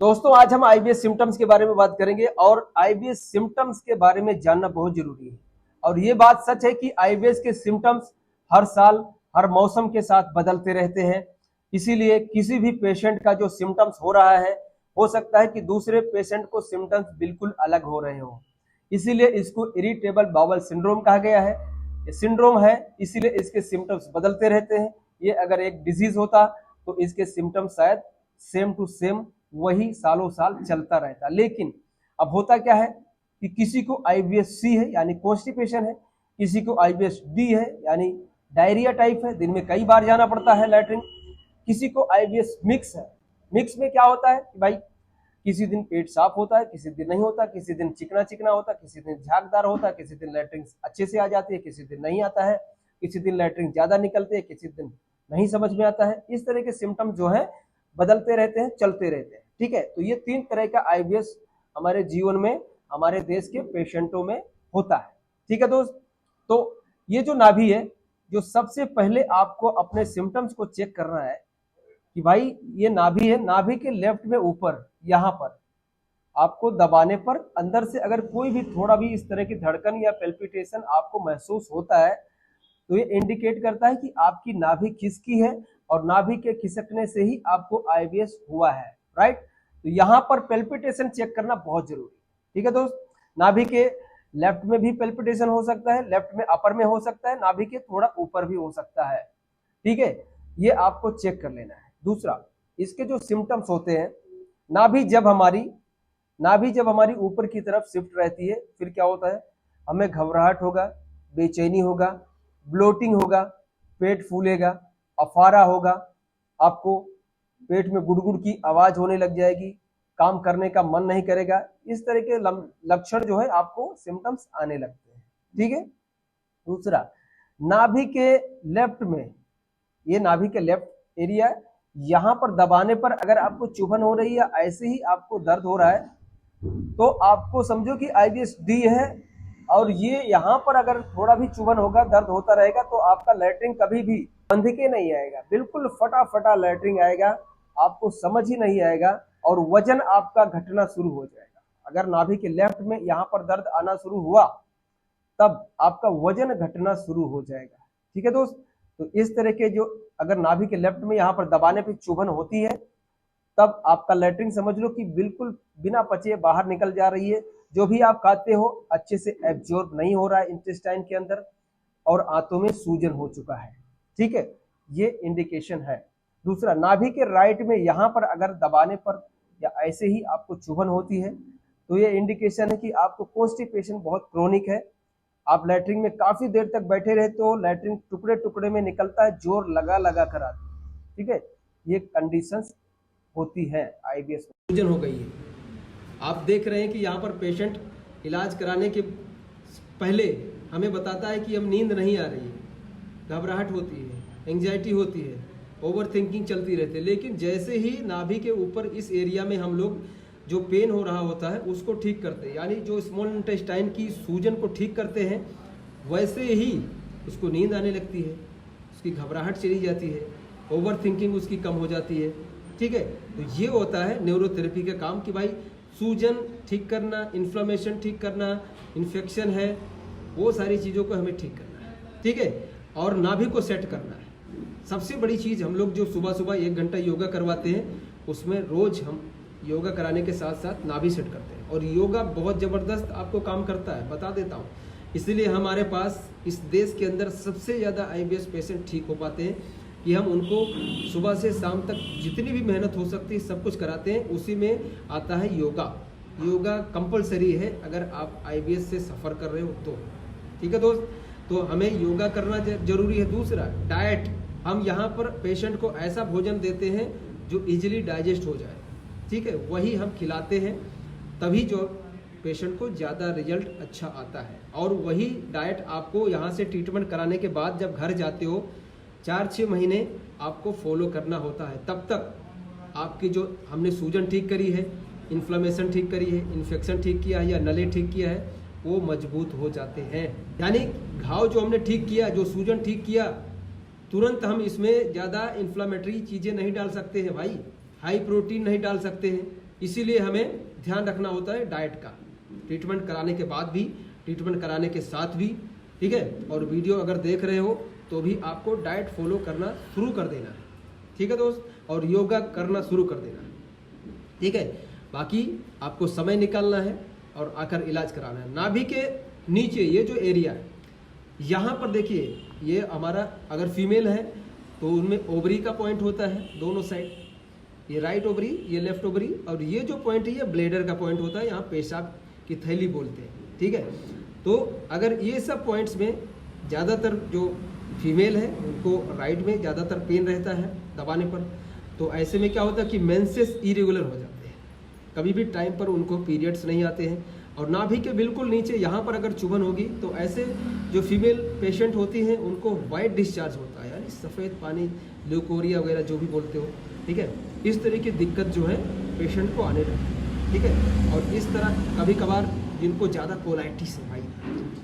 दोस्तों आज हम आईबीएस सिम्टम्स के बारे में बात करेंगे और आईबीएस सिम्टम्स के बारे में जानना बहुत जरूरी है। और ये बात सच है कि आईबीएस के सिम्टम्स हर साल हर मौसम के साथ बदलते रहते हैं। इसीलिए किसी भी पेशेंट का जो सिम्टम्स हो रहा है, हो सकता है कि दूसरे पेशेंट को सिम्टम्स बिल्कुल अलग हो रहे हो। इसीलिए इसको इरिटेबल बाउल सिंड्रोम कहा गया है। ये सिंड्रोम है, इसीलिए इसके सिम्टम्स बदलते रहते हैं। ये अगर एक डिजीज होता तो इसके सिम्टम्स शायद सेम टू सेम वही सालों साल चलता रहता। लेकिन अब होता क्या है कि किसी को आईबीएस सी है यानी कॉन्स्टिपेशन है, किसी को आईबीएस डी है यानी डायरिया टाइप है, दिन में कई बार जाना पड़ता है लैट्रिन। किसी को आईबीएस मिक्स है। मिक्स में क्या होता है कि भाई किसी दिन पेट साफ होता है, किसी दिन नहीं होता, किसी दिन चिकना चिकना होता है, किसी दिन झागदार होता है, किसी दिन लैट्रिन अच्छे से आ जाती है, किसी दिन नहीं आता है, किसी दिन लैट्रिन ज्यादा निकलते हैं, किसी दिन नहीं समझ में आता है। इस तरह के सिम्टम जो है बदलते रहते हैं, चलते रहते हैं। ठीक है, तो ये 3 तरह का आईबीएस हमारे जीवन में हमारे देश के पेशेंटों में होता है। ठीक है दोस्त, तो ये जो नाभि है, जो सबसे पहले आपको अपने सिम्टम्स को चेक करना है कि भाई ये नाभि है, नाभि के लेफ्ट में ऊपर यहाँ पर आपको दबाने पर अंदर से अगर कोई भी थोड़ा भी इस तरह की धड़कन या पेल्पिटेशन आपको महसूस होता है तो ये इंडिकेट करता है कि आपकी नाभि खिसकी है और नाभि के खिसकने से ही आपको आईबीएस हुआ है। राइट, तो यहाँ पर पेल्पिटेशन चेक करना बहुत जरूरी है। ठीक है दोस्त, नाभि के लेफ्ट में भी पेल्पिटेशन हो सकता है, लेफ्ट में अपर में हो सकता है, नाभि के थोड़ा ऊपर भी हो सकता है। ठीक है, ये आपको चेक कर लेना है। दूसरा, इसके जो सिम्टम्स होते हैं, नाभि जब हमारी ऊपर की तरफ शिफ्ट रहती है फिर क्या होता है, हमें घबराहट होगा, बेचैनी होगा, ब्लोटिंग होगा, पेट फूलेगा, अफारा होगा, आपको पेट में गुड़गुड़ की आवाज होने लग जाएगी, काम करने का मन नहीं करेगा। इस तरह के लक्षण जो है आपको सिम्टम्स आने लगते हैं। ठीक है। दूसरा, नाभि के लेफ्ट में, ये नाभि के लेफ्ट एरिया, यहाँ पर दबाने पर अगर आपको चुभन हो रही है, ऐसे ही आपको दर्द हो रहा है, तो आपको समझो कि आईबीएस डी है। और ये यहाँ पर अगर थोड़ा भी चुभन होगा, दर्द होता रहेगा, तो आपका लैट्रिन कभी भी बंध के नहीं आएगा, बिल्कुल फटाफटा लैट्रिन आएगा, आपको समझ ही नहीं आएगा और वजन आपका घटना शुरू हो जाएगा। अगर नाभि के लेफ्ट में यहाँ पर दर्द आना शुरू हुआ तब आपका वजन घटना शुरू हो जाएगा। ठीक है दोस्त, तो इस तरह के जो अगर नाभि के लेफ्ट में यहाँ पर दबाने पे चुभन होती है तब आपका लैट्रिन समझ लो कि बिल्कुल बिना पचे बाहर निकल जा रही है। जो भी आप खाते हो अच्छे से एब्जॉर्ब नहीं हो रहा है इंटेस्टाइन के अंदर और आंतों में सूजन हो चुका है। ठीक है, ये इंडिकेशन है। दूसरा, नाभि के राइट में यहाँ पर अगर दबाने पर या ऐसे ही आपको चुभन होती है तो ये इंडिकेशन है कि आपको कॉन्स्टिपेशन बहुत क्रोनिक है। आप लैट्रिन में काफी देर तक बैठे रहते हो, लैट्रिन टुकड़े टुकड़े में निकलता है, जोर लगा लगा कर आती है। ठीक है, ये कंडीशंस होती है आईबीएस में। सूजन हो गई है, आप देख रहे हैं कि यहाँ पर पेशेंट इलाज कराने के पहले हमें बताता है कि हम नींद नहीं आ रही है, घबराहट होती है, एंजाइटी होती है, ओवर थिंकिंग चलती रहती है। लेकिन जैसे ही नाभि के ऊपर इस एरिया में हम लोग जो पेन हो रहा होता है उसको ठीक करते हैं, यानी जो स्मॉल इंटेस्टाइन की सूजन को ठीक करते हैं, वैसे ही उसको नींद आने लगती है, उसकी घबराहट चली जाती है, ओवर थिंकिंग उसकी कम हो जाती है। ठीक है, तो ये होता है न्यूरोथेरेपी का काम कि भाई सूजन ठीक करना, इन्फ्लेमेशन ठीक करना, इन्फेक्शन है, वो सारी चीज़ों को हमें ठीक करना है। ठीक है, और नाभि को सेट करना है। सबसे बड़ी चीज़, हम लोग जो सुबह सुबह 1 घंटा योगा करवाते हैं उसमें रोज हम योगा कराने के साथ साथ नाभि सेट करते हैं। और योगा बहुत ज़बरदस्त आपको काम करता है, बता देता हूँ। इसलिए हमारे पास इस देश के अंदर सबसे ज़्यादा आईबीएस पेशेंट ठीक हो पाते हैं कि हम उनको सुबह से शाम तक जितनी भी मेहनत हो सकती है सब कुछ कराते हैं। उसी में आता है योगा। योगा कंपलसरी है अगर आप आईबीएस से सफ़र कर रहे हो तो। ठीक है दोस्त, तो हमें योगा करना जरूरी है। दूसरा, डाइट, हम यहाँ पर पेशेंट को ऐसा भोजन देते हैं जो इजीली डाइजेस्ट हो जाए। ठीक है, वही हम खिलाते हैं, तभी जो पेशेंट को ज़्यादा रिजल्ट अच्छा आता है। और वही डाइट आपको यहाँ से ट्रीटमेंट कराने के बाद जब घर जाते हो 4-6 महीने आपको फॉलो करना होता है। तब तक आपकी जो हमने सूजन ठीक करी है, इन्फ्लेमेशन ठीक करी है, इन्फेक्शन ठीक किया है या नली ठीक किया है, वो मजबूत हो जाते हैं। यानी घाव जो हमने ठीक किया, जो सूजन ठीक किया, तुरंत हम इसमें ज़्यादा इन्फ्लामेटरी चीज़ें नहीं डाल सकते हैं भाई, हाई प्रोटीन नहीं डाल सकते हैं। इसीलिए हमें ध्यान रखना होता है डाइट का, ट्रीटमेंट कराने के बाद भी, ट्रीटमेंट कराने के साथ भी, ठीक है। और वीडियो अगर देख रहे हो तो भी आपको डाइट फॉलो करना शुरू कर देना है, ठीक है दोस्त, और योगा करना शुरू कर देना है, ठीक है। बाकी आपको समय निकालना है और आकर इलाज कराना है। नाभि के नीचे ये जो एरिया है, यहाँ पर देखिए, ये हमारा अगर फीमेल है तो उनमें ओवरी का पॉइंट होता है दोनों साइड, ये राइट ओवरी, ये लेफ्ट ओवरी, और ये जो पॉइंट है ये ब्लेडर का पॉइंट होता है, यहाँ पेशाब की थैली बोलते हैं, ठीक है। तो अगर ये सब पॉइंट्स में ज़्यादातर जो फीमेल है उनको राइट में ज़्यादातर पेन रहता है दबाने पर, तो ऐसे में क्या होता है कि मेंसेस इरेगुलर हो जाते हैं, कभी भी टाइम पर उनको पीरियड्स नहीं आते हैं। और नाभि के बिल्कुल नीचे यहाँ पर अगर चुभन होगी तो ऐसे जो फीमेल पेशेंट होती हैं उनको वाइट डिस्चार्ज होता है, यानी सफ़ेद पानी, ल्यूकोरिया वगैरह जो भी बोलते हो, ठीक है। इस तरह की दिक्कत जो है पेशेंट को आने लगती है, ठीक है। और इस तरह कभी कभार जिनको ज़्यादा कोलाइटिस है भाई,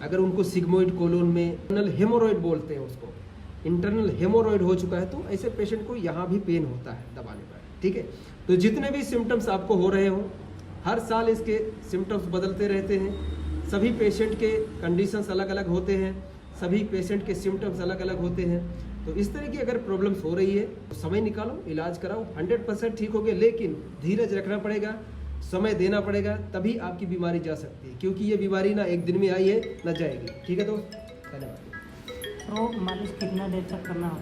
अगर उनको सिग्मोइड कोलोन में इंटरनल हेमोरॉइड बोलते हैं उसको, इंटरनल हेमोरॉइड हो चुका है, तो ऐसे पेशेंट को यहाँ भी पेन होता है दबाने पर, ठीक है। तो जितने भी सिम्टम्स आपको हो रहे हो, हर साल इसके सिम्टम्स बदलते रहते हैं, सभी पेशेंट के कंडीशंस अलग अलग होते हैं, सभी पेशेंट के सिम्टम्स अलग अलग होते हैं। तो इस तरह की अगर प्रॉब्लम्स हो रही है तो समय निकालो, इलाज कराओ, 100% ठीक हो गया, लेकिन धीरज रखना पड़ेगा, समय देना पड़ेगा, तभी आपकी बीमारी जा सकती है, क्योंकि ये बीमारी ना एक दिन में आई है ना जाएगी, ठीक है दोस्त, धन्यवाद। तो मालिश कितना देर तक करना होता है?